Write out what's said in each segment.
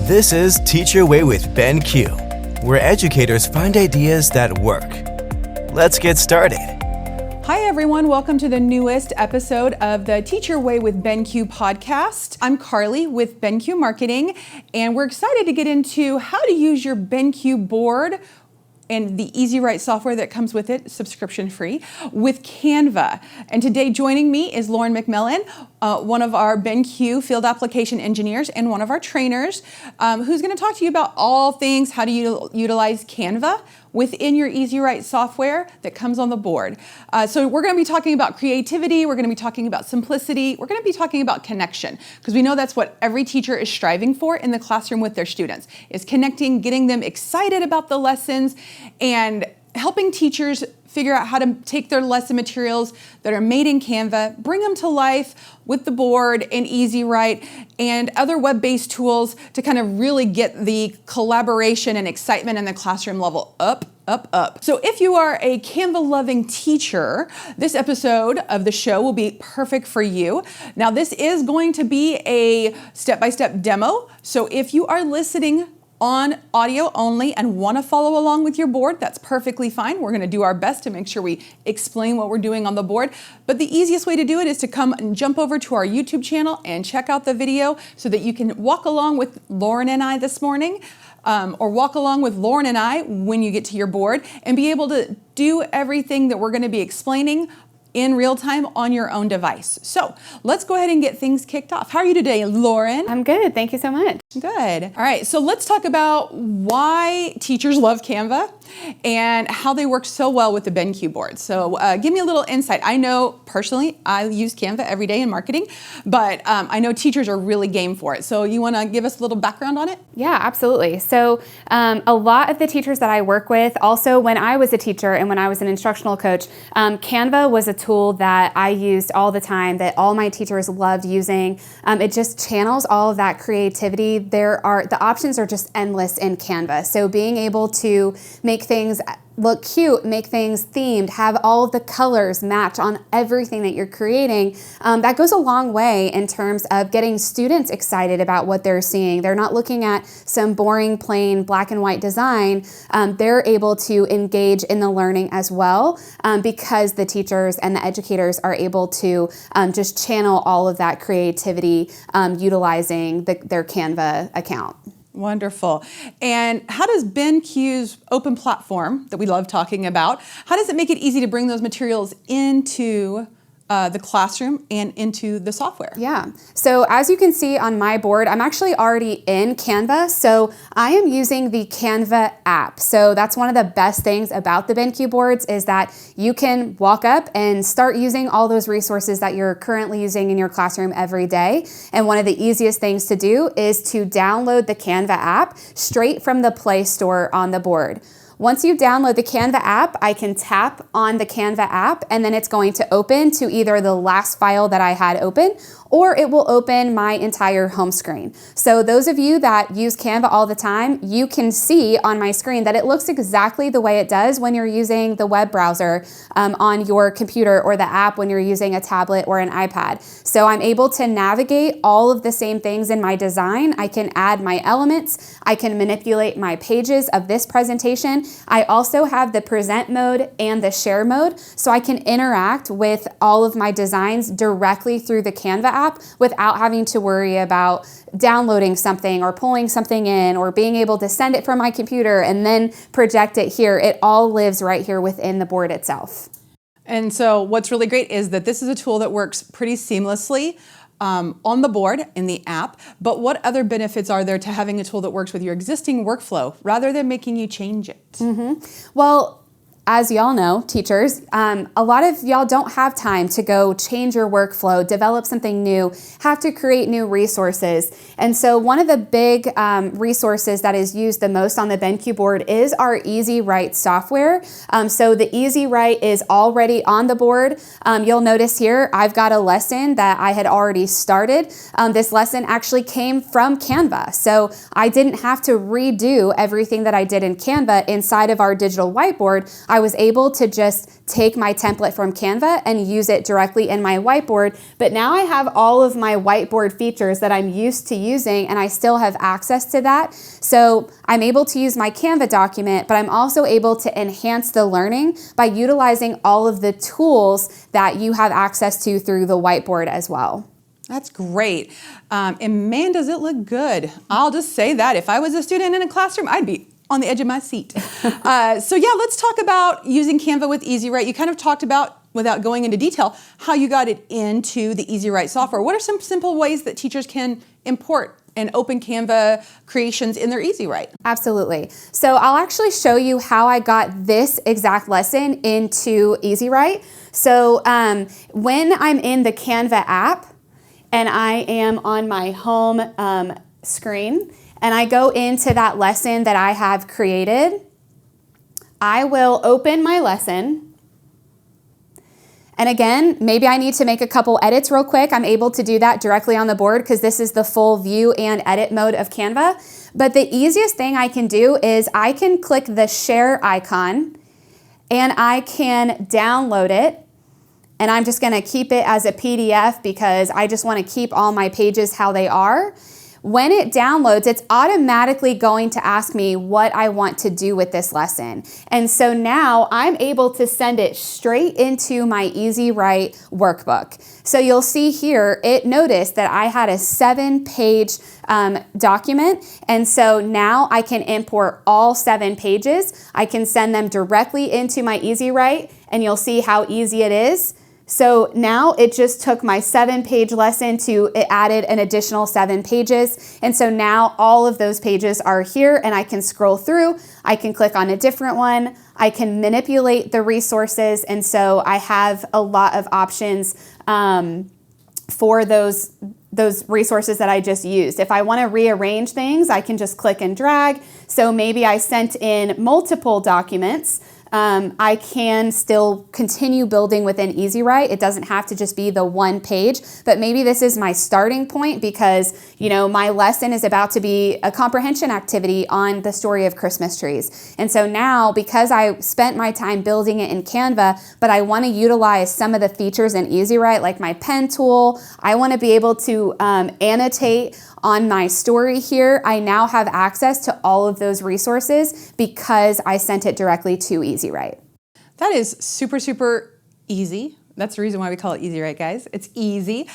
This is Teach Your Way with BenQ, where educators find ideas that work. Let's get started. Hi everyone, welcome to the newest episode of the Teach Your Way with BenQ podcast. I'm Carly with BenQ Marketing, and we're excited to get into how to use your BenQ board and the EZWrite software that comes with it, subscription free, with Canva. And today joining me is Lauren McMillan, one of our BenQ Field Application Engineers and one of our trainers, who's gonna talk to you about all things how to utilize Canva within your EZWrite software that comes on the board. So we're gonna be talking about creativity, we're gonna be talking about simplicity, we're gonna be talking about connection, because we know that's what every teacher is striving for in the classroom with their students, is connecting, getting them excited about the lessons, and helping teachers figure out how to take their lesson materials that are made in Canva, bring them to life with the board and EZWrite and other web-based tools to kind of really get the collaboration and excitement in the classroom level up. So if you are a Canva-loving teacher, this episode of the show will be perfect for you. Now, this is going to be a step-by-step demo. So if you are listening on audio only and want to follow along with your board, that's perfectly fine. We're going to do our best to make sure we explain what we're doing on the board. But the easiest way to do it is to come and jump over to our YouTube channel and check out the video so that you can walk along with Lauren and I this morning, or walk along with Lauren and I when you get to your board and be able to do everything that we're going to be explaining in real time on your own device. So let's go ahead and get things kicked off. How are you today, Lauren? I'm good. Thank you so much. Good. All right. So let's talk about why teachers love Canva and how they work so well with the BenQ board. So give me a little insight. I know personally, I use Canva every day in marketing, but I know teachers are really game for it. So you want to give us a little background on it? Yeah, absolutely. So a lot of the teachers that I work with, also when I was a teacher and when I was an instructional coach, Canva was a tool that I used all the time, that all my teachers loved using. It just channels all of that creativity. The options are just endless in Canva. So being able to make things look cute, make things themed, have all of the colors match on everything that you're creating, that goes a long way in terms of getting students excited about what they're seeing. They're not looking at some boring, plain black and white design. They're able to engage in the learning as well, because the teachers and the educators are able to just channel all of that creativity utilizing their Canva account. Wonderful. And how does BenQ's open platform that we love talking about, how does it make it easy to bring those materials into the classroom and into the software? Yeah, so as you can see on my board, I'm actually already in Canva, so I am using the Canva app. So that's one of the best things about the BenQ boards is that you can walk up and start using all those resources that you're currently using in your classroom every day. And one of the easiest things to do is to download the Canva app straight from the Play Store on the board. Once you download the Canva app, I can tap on the Canva app and then it's going to open to either the last file that I had open or it will open my entire home screen. So those of you that use Canva all the time, you can see on my screen that it looks exactly the way it does when you're using the web browser on your computer or the app when you're using a tablet or an iPad. So I'm able to navigate all of the same things in my design. I can add my elements. I can manipulate my pages of this presentation. I also have the present mode and the share mode, so I can interact with all of my designs directly through the Canva app without having to worry about downloading something or pulling something in or being able to send it from my computer and then project it here. It all lives right here within the board itself. And so what's really great is that this is a tool that works pretty seamlessly on the board in the app, but what other benefits are there to having a tool that works with your existing workflow rather than making you change it? Well, as y'all know, teachers, a lot of y'all don't have time to go change your workflow, develop something new, have to create new resources. And so one of the big resources that is used the most on the BenQ board is our EZWrite software. So the EZWrite is already on the board. You'll notice here, I've got a lesson that I had already started. This lesson actually came from Canva. So I didn't have to redo everything that I did in Canva inside of our digital whiteboard. I I was able to just take my template from Canva and use it directly in my whiteboard. But now I have all of my whiteboard features that I'm used to using, and I still have access to that. So I'm able to use my Canva document, but I'm also able to enhance the learning by utilizing all of the tools that you have access to through the whiteboard as well. That's great. And man, does it look good. I'll just say that. If I was a student in a classroom, I'd be on the edge of my seat. So yeah, let's talk about using Canva with EZWrite. You kind of talked about, without going into detail, how you got it into the EZWrite software. What are some simple ways that teachers can import and open Canva creations in their EZWrite? Absolutely. So I'll actually show you how I got this exact lesson into EZWrite. So when I'm in the Canva app and I am on my home screen, and I go into that lesson that I have created, I will open my lesson. And again, maybe I need to make a couple edits real quick. I'm able to do that directly on the board because this is the full view and edit mode of Canva. But the easiest thing I can do is I can click the share icon and I can download it. And I'm just gonna keep it as a PDF because I just wanna keep all my pages how they are. When it downloads, it's automatically going to ask me what I want to do with this lesson. And so now I'm able to send it straight into my EZWrite workbook. So you'll see here, it noticed that I had a 7-page document. And so now I can import all 7 pages. I can send them directly into my EZWrite, and you'll see how easy it is. So now it just took my 7-page lesson it added an additional 7 pages. And so now all of those pages are here and I can scroll through. I can click on a different one. I can manipulate the resources. And so I have a lot of options for those resources that I just used. If I want to rearrange things, I can just click and drag. So maybe I sent in multiple documents. I can still continue building within EZWrite. It doesn't have to just be the one page, but maybe this is my starting point because, you know, my lesson is about to be a comprehension activity on the story of Christmas trees. And so now, because I spent my time building it in Canva, but I want to utilize some of the features in EZWrite, like my pen tool, I want to be able to annotate on my story here. I now have access to all of those resources because I sent it directly to EZWrite. That is super, super easy. That's the reason why we call it EZWrite, guys. It's easy.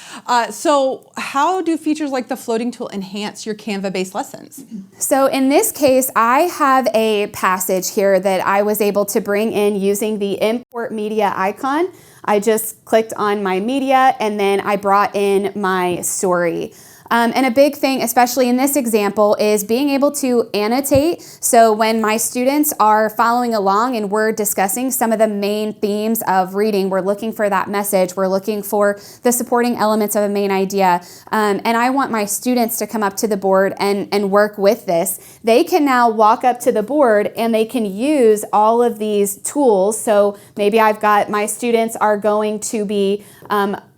So how do features like the floating tool enhance your Canva-based lessons? So in this case, I have a passage here that I was able to bring in using the import media icon. I just clicked on my media and then I brought in my story. And a big thing, especially in this example, is being able to annotate. So when my students are following along and we're discussing some of the main themes of reading, we're looking for that message, we're looking for the supporting elements of a main idea, and I want my students to come up to the board and work with this. They can now walk up to the board and they can use all of these tools. So maybe I've got my students are going to be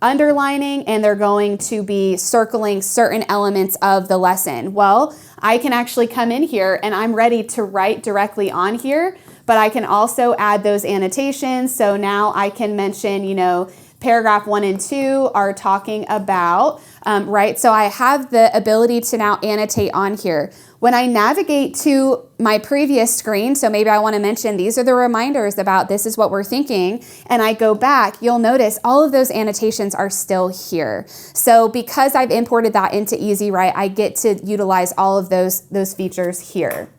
underlining and they're going to be circling certain elements of the lesson. Well, I can actually come in here and I'm ready to write directly on here, but I can also add those annotations. So now I can mention, you know, paragraph 1 and 2 are talking about, right? So I have the ability to now annotate on here. When I navigate to my previous screen, so maybe I want to mention these are the reminders about this is what we're thinking, and I go back, you'll notice all of those annotations are still here. So because I've imported that into EZWrite, I get to utilize all of those features here.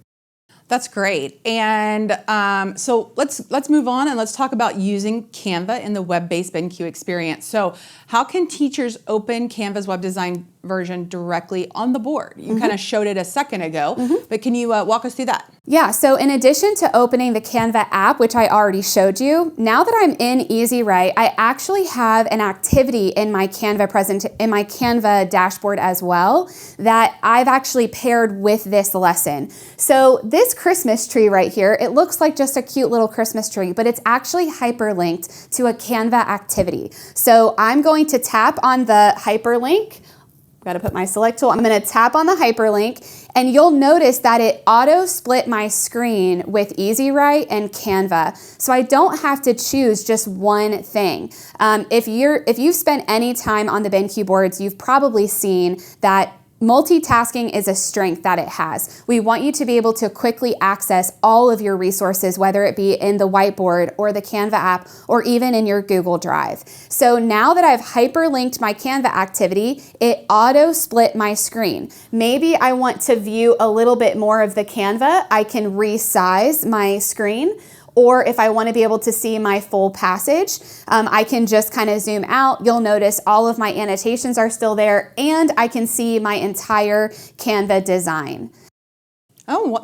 That's great. And so let's move on and let's talk about using Canva in the web-based BenQ experience. So how can teachers open Canva's web design version directly on the board? You kind of showed it a second ago, but can you walk us through that? Yeah, so in addition to opening the Canva app, which I already showed you, now that I'm in EZWrite, I actually have an activity in my Canva dashboard as well that I've actually paired with this lesson. So this Christmas tree right here, it looks like just a cute little Christmas tree, but it's actually hyperlinked to a Canva activity. So I'm going to tap on the hyperlink. got to put my select tool. I'm going to tap on the hyperlink, and you'll notice that it auto split my screen with EZWrite and Canva. So I don't have to choose just one thing. If you've spent any time on the BenQ boards, you've probably seen that multitasking is a strength that it has. We want you to be able to quickly access all of your resources, whether it be in the whiteboard or the Canva app or even in your Google Drive. So now that I've hyperlinked my Canva activity, it auto split my screen. Maybe I want to view a little bit more of the Canva. I can resize my screen. Or if I want to be able to see my full passage, I can just kind of zoom out. You'll notice all of my annotations are still there, and I can see my entire Canva design. Oh,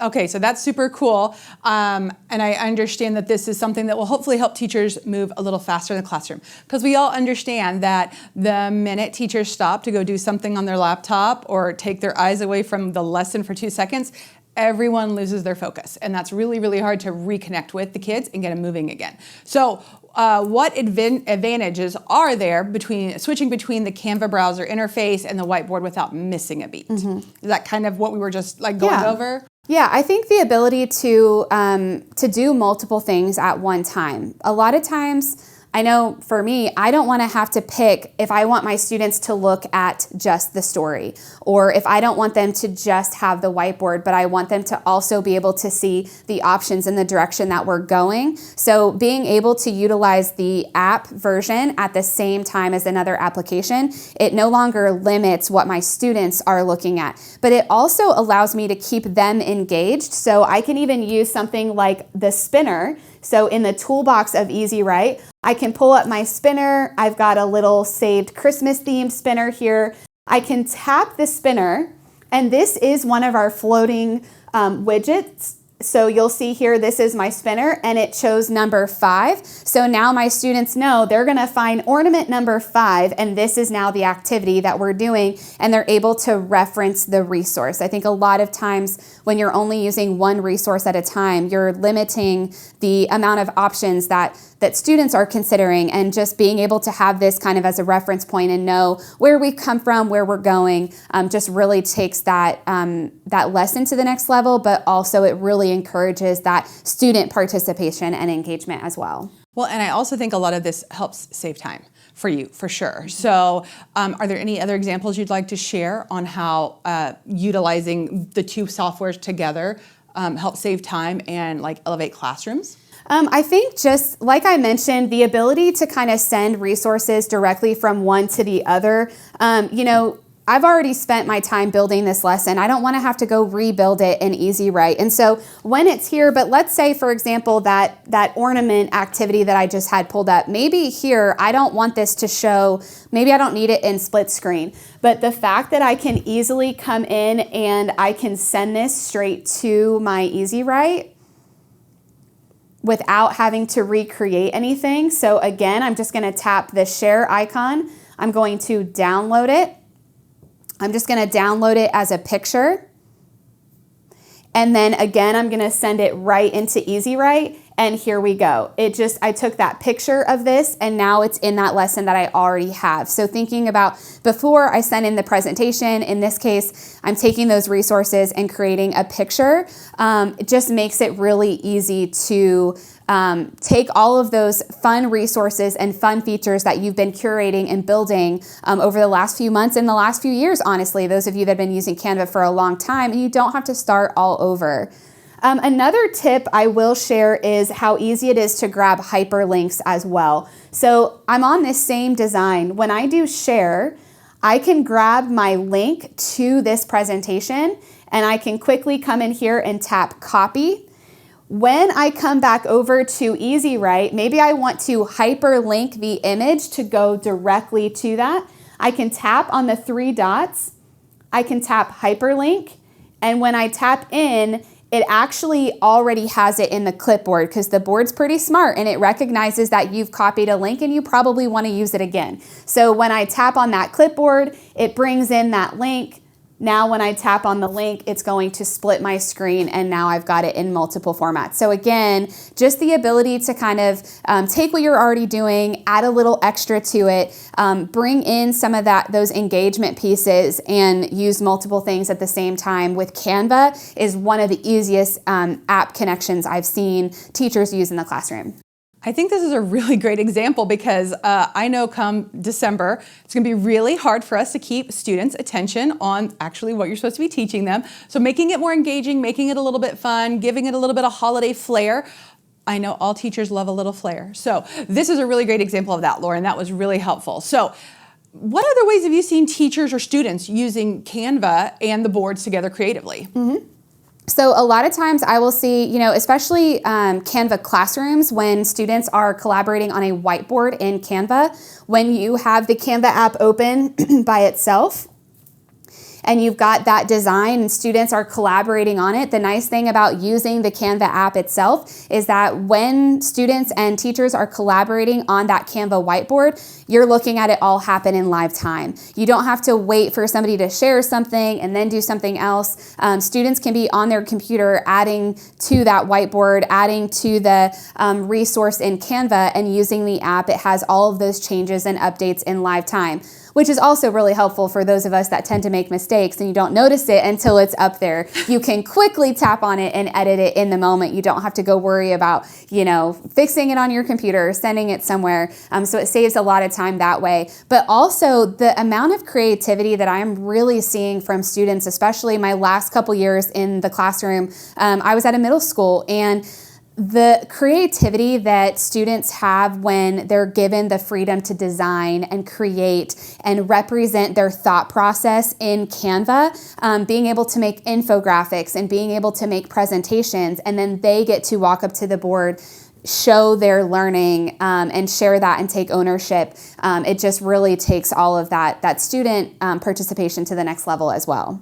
okay, so that's super cool. And I understand that this is something that will hopefully help teachers move a little faster in the classroom. Because we all understand that the minute teachers stop to go do something on their laptop or take their eyes away from the lesson for 2 seconds, everyone loses their focus. And that's really, really hard to reconnect with the kids and get them moving again. So what advantages are there switching between the Canva browser interface and the whiteboard without missing a beat? Mm-hmm. Is that kind of what we were just going over? Yeah, I think the ability to do multiple things at one time. A lot of times, I know for me, I don't want to have to pick if I want my students to look at just the story, or if I don't want them to just have the whiteboard, but I want them to also be able to see the options in the direction that we're going. So being able to utilize the app version at the same time as another application, it no longer limits what my students are looking at, but it also allows me to keep them engaged. So I can even use something like the spinner. So in the toolbox of EZWrite, I can pull up my spinner. I've got a little saved Christmas themed spinner here. I can tap the spinner, and this is one of our floating widgets. So you'll see here, this is my spinner, and it chose number 5. So now my students know they're going to find ornament number 5, and this is now the activity that we're doing, and they're able to reference the resource. I think a lot of times when you're only using one resource at a time, you're limiting the amount of options that students are considering, and just being able to have this kind of as a reference point and know where we've come from, where we're going, just really takes that lesson to the next level, but also it really encourages that student participation and engagement as well. Well, and I also think a lot of this helps save time for you, for sure. So are there any other examples you'd like to share on how utilizing the two softwares together help save time and elevate classrooms? I think just like I mentioned, the ability to kind of send resources directly from one to the other, I've already spent my time building this lesson. I don't want to have to go rebuild it in EZWrite. And so when it's here, but let's say, for example, that ornament activity that I just had pulled up, maybe here, I don't want this to show, maybe I don't need it in split screen. But the fact that I can easily come in and I can send this straight to my EZWrite without having to recreate anything. So again, I'm just going to tap the share icon. I'm going to download it. I'm just going to download it as a picture. And then again, I'm going to send it right into EZWrite. And here we go. I took that picture of this, and now it's in that lesson that I already have. So thinking about before I send in the presentation, in this case, I'm taking those resources and creating a picture. It just makes it really easy to take all of those fun resources and fun features that you've been curating and building over the last few months and the last few years, honestly, those of you that have been using Canva for a long time, and you don't have to start all over. Another tip I will share is how easy it is to grab hyperlinks as well. So I'm on this same design. When I do share, I can grab my link to this presentation, and I can quickly come in here and tap copy. When I come back over to EZWrite, maybe I want to hyperlink the image to go directly to that. I can tap on the 3 dots. I can tap hyperlink, and when I tap in, it actually already has it in the clipboard because the board's pretty smart and it recognizes that you've copied a link and you probably want to use it again. So when I tap on that clipboard, it brings in that link, Now when I tap on the link, it's going to split my screen, and now I've got it in multiple formats. So again, just the ability to kind of take what you're already doing, add a little extra to it, bring in some of those engagement pieces, and use multiple things at the same time with Canva is one of the easiest app connections I've seen teachers use in the classroom. I think this is a really great example because I know come December, it's going to be really hard for us to keep students' attention on actually what you're supposed to be teaching them. So making it more engaging, making it a little bit fun, giving it a little bit of holiday flair. I know all teachers love a little flair. So this is a really great example of that, Lauren. That was really helpful. So what other ways have you seen teachers or students using Canva and the boards together creatively? Mm-hmm. So a lot of times I will see, especially Canva classrooms, when students are collaborating on a whiteboard in Canva, when you have the Canva app open by itself, and you've got that design and students are collaborating on it. The nice thing about using the Canva app itself is that when students and teachers are collaborating on that Canva whiteboard, you're looking at it all happen in live time. You don't have to wait for somebody to share something and then do something else. Students can be on their computer adding to that whiteboard, adding to the resource in Canva, and using the app. It has all of those changes and updates in live time, which is also really helpful for those of us that tend to make mistakes and you don't notice it until it's up there. You can quickly tap on it and edit it in the moment. You don't have to go worry about, fixing it on your computer or sending it somewhere. So it saves a lot of time that way. But also the amount of creativity that I'm really seeing from students, especially my last couple years in the classroom. I was at a middle school, and the creativity that students have when they're given the freedom to design and create and represent their thought process in Canva, being able to make infographics and being able to make presentations, and then they get to walk up to the board, show their learning, and share that and take ownership. It just really takes all of that student participation to the next level as well.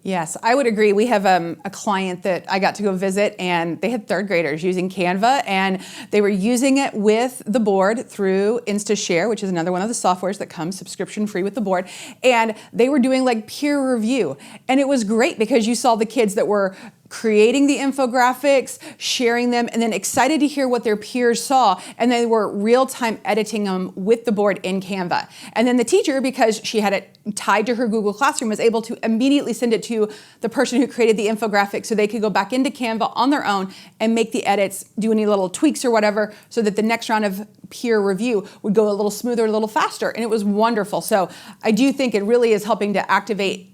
Yes, I would agree. We have a client that I got to go visit, and they had third graders using Canva, and they were using it with the board through InstaShare, which is another one of the softwares that comes subscription free with the board. And they were doing like peer review. And it was great because you saw the kids that were creating the infographics, sharing them, and then excited to hear what their peers saw. And they were real-time editing them with the board in Canva. And then the teacher, because she had it tied to her Google Classroom, was able to immediately send it to the person who created the infographic so they could go back into Canva on their own and make the edits, do any little tweaks or whatever, so that the next round of peer review would go a little smoother, a little faster. And it was wonderful. So I do think it really is helping to activate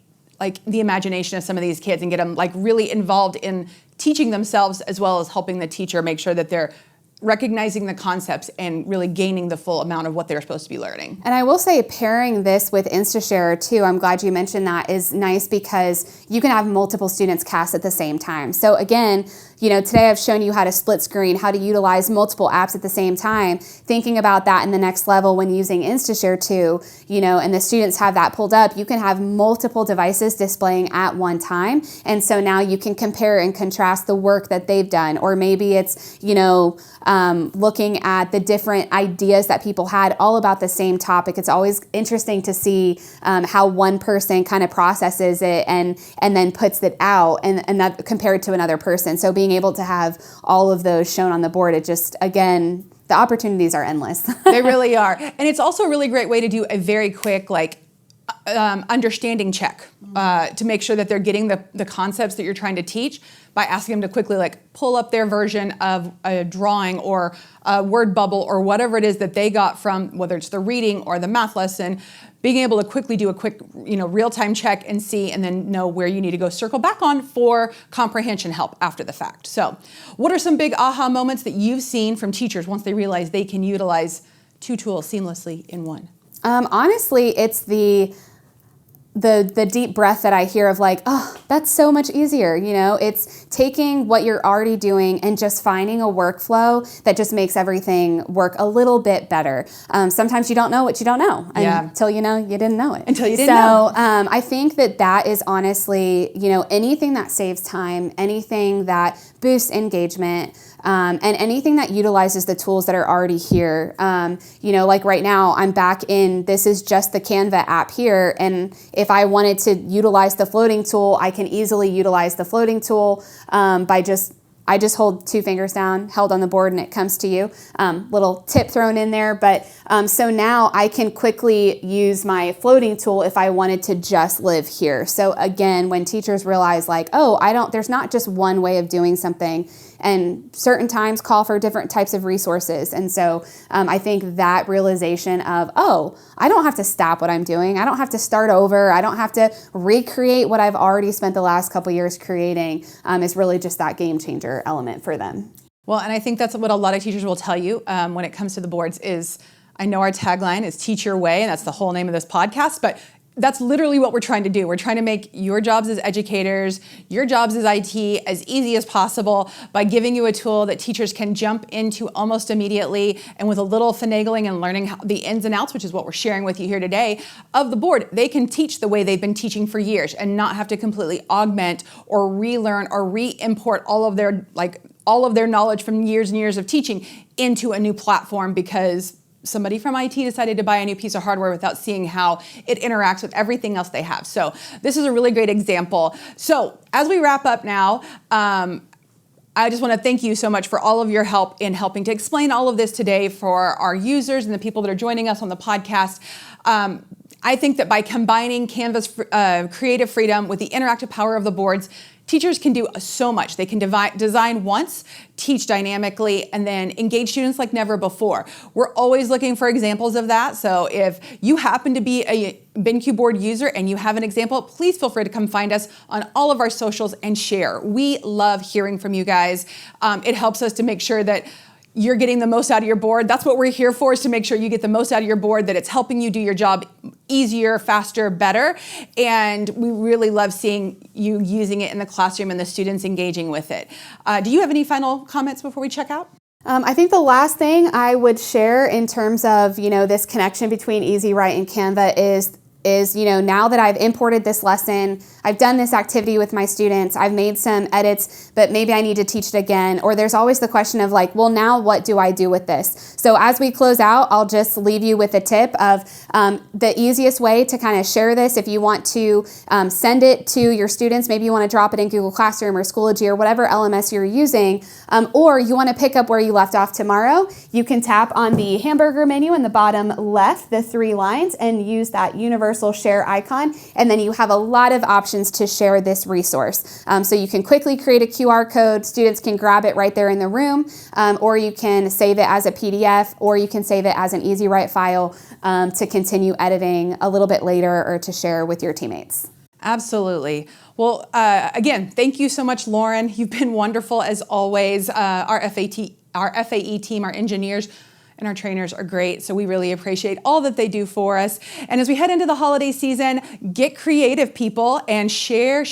the imagination of some of these kids and get them really involved in teaching themselves, as well as helping the teacher make sure that they're recognizing the concepts and really gaining the full amount of what they're supposed to be learning. And I will say pairing this with InstaShare too, I'm glad you mentioned that, is nice because you can have multiple students cast at the same time. So again, today I've shown you how to split screen, how to utilize multiple apps at the same time, thinking about that in the next level when using InstaShare too, and the students have that pulled up, you can have multiple devices displaying at one time. And so now you can compare and contrast the work that they've done, or maybe it's, looking at the different ideas that people had all about the same topic. It's always interesting to see how one person kind of processes it and then puts it out and that compared to another person. So being able to have all of those shown on the board, it just, again, the opportunities are endless. They really are. And it's also a really great way to do a very quick, understanding check to make sure that they're getting the concepts that you're trying to teach, by asking them to quickly pull up their version of a drawing or a word bubble or whatever it is that they got from, whether it's the reading or the math lesson, being able to quickly do a quick, real-time check and see, and then know where you need to go circle back on for comprehension help after the fact. So what are some big aha moments that you've seen from teachers once they realize they can utilize two tools seamlessly in one? Honestly, it's the deep breath that I hear of oh, that's so much easier. It's taking what you're already doing and just finding a workflow that just makes everything work a little bit better. Sometimes you don't know what you don't know until you know you didn't know it. Until you didn't know. So I think that is honestly, anything that saves time, anything that boosts engagement, and anything that utilizes the tools that are already here. Right now I'm back in, this is just the Canva app here, and if I wanted to utilize the floating tool, I can easily utilize the floating tool I just hold 2 fingers down, held on the board, and it comes to you. Little tip thrown in there, but so now I can quickly use my floating tool if I wanted to just live here. So again, when teachers realize like, there's not just one way of doing something, and certain times call for different types of resources. And so I think that realization of, I don't have to stop what I'm doing. I don't have to start over. I don't have to recreate what I've already spent the last couple years creating is really just that game changer element for them. Well, and I think that's what a lot of teachers will tell you when it comes to the boards is, I know our tagline is Teach Your Way, and that's the whole name of this podcast, but that's literally what we're trying to do. We're trying to make your jobs as educators, your jobs as IT, as easy as possible by giving you a tool that teachers can jump into almost immediately, and with a little finagling and learning the ins and outs, which is what we're sharing with you here today, of the board, they can teach the way they've been teaching for years and not have to completely augment or relearn or re-import all of their knowledge from years and years of teaching into a new platform because somebody from IT decided to buy a new piece of hardware without seeing how it interacts with everything else they have. So this is a really great example. So as we wrap up now, I just want to thank you so much for all of your help in helping to explain all of this today for our users and the people that are joining us on the podcast. I think that by combining Canva's creative freedom with the interactive power of the boards, teachers can do so much. They can design once, teach dynamically, and then engage students like never before. We're always looking for examples of that. So if you happen to be a BenQ board user and you have an example, please feel free to come find us on all of our socials and share. We love hearing from you guys. It helps us to make sure that you're getting the most out of your board. That's what we're here for, is to make sure you get the most out of your board, that it's helping you do your job easier, faster, better. And we really love seeing you using it in the classroom and the students engaging with it. Do you have any final comments before we check out? I think the last thing I would share in terms of, this connection between EZWrite and Canva is now that I've imported this lesson, I've done this activity with my students, I've made some edits, but maybe I need to teach it again. Or there's always the question of like, well, now what do I do with this? So as we close out, I'll just leave you with a tip of the easiest way to kind of share this. If you want to send it to your students, maybe you want to drop it in Google Classroom or Schoology or whatever LMS you're using, or you want to pick up where you left off tomorrow, you can tap on the hamburger menu in the bottom left, the 3 lines, and use that universal share icon, and then you have a lot of options to share this resource. So you can quickly create a QR code, students can grab it right there in the room, or you can save it as a PDF, or you can save it as an EZWrite file to continue editing a little bit later or to share with your teammates. Absolutely. Well, again, thank you so much, Lauren. You've been wonderful as always. Our FAE team, our engineers, and our trainers are great, so we really appreciate all that they do for us. And as we head into the holiday season, get creative, people, and share,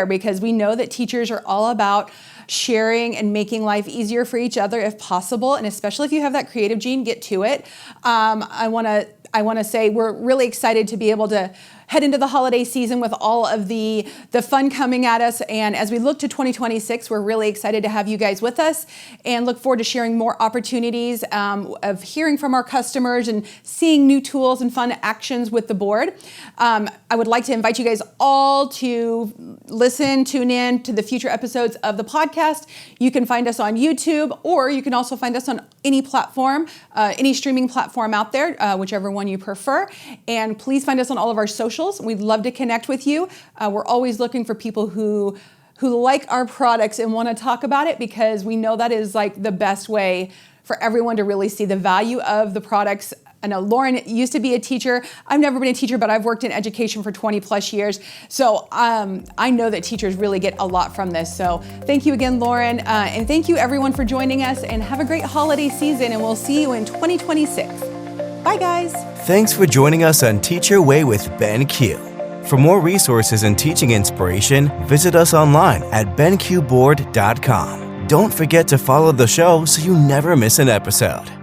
because we know that teachers are all about sharing and making life easier for each other if possible, and especially if you have that creative gene, get to it. I want to say we're really excited to be able to head into the holiday season with all of the fun coming at us. And as we look to 2026, we're really excited to have you guys with us and look forward to sharing more opportunities of hearing from our customers and seeing new tools and fun actions with the board. I would like to invite you guys all to tune in to the future episodes of the podcast. You can find us on YouTube, or you can also find us on any platform, any streaming platform out there, whichever one you prefer. And please find us on all of our socials. We'd love to connect with you. We're always looking for people who like our products and want to talk about it, because we know that is like the best way for everyone to really see the value of the products. I know Lauren used to be a teacher. I've never been a teacher, but I've worked in education for 20 plus years. So I know that teachers really get a lot from this. So thank you again, Lauren. And thank you everyone for joining us, and have a great holiday season, and we'll see you in 2026. Bye guys. Thanks for joining us on Teach Your Way with BenQ. For more resources and teaching inspiration, visit us online at BenQBoard.com. Don't forget to follow the show so you never miss an episode.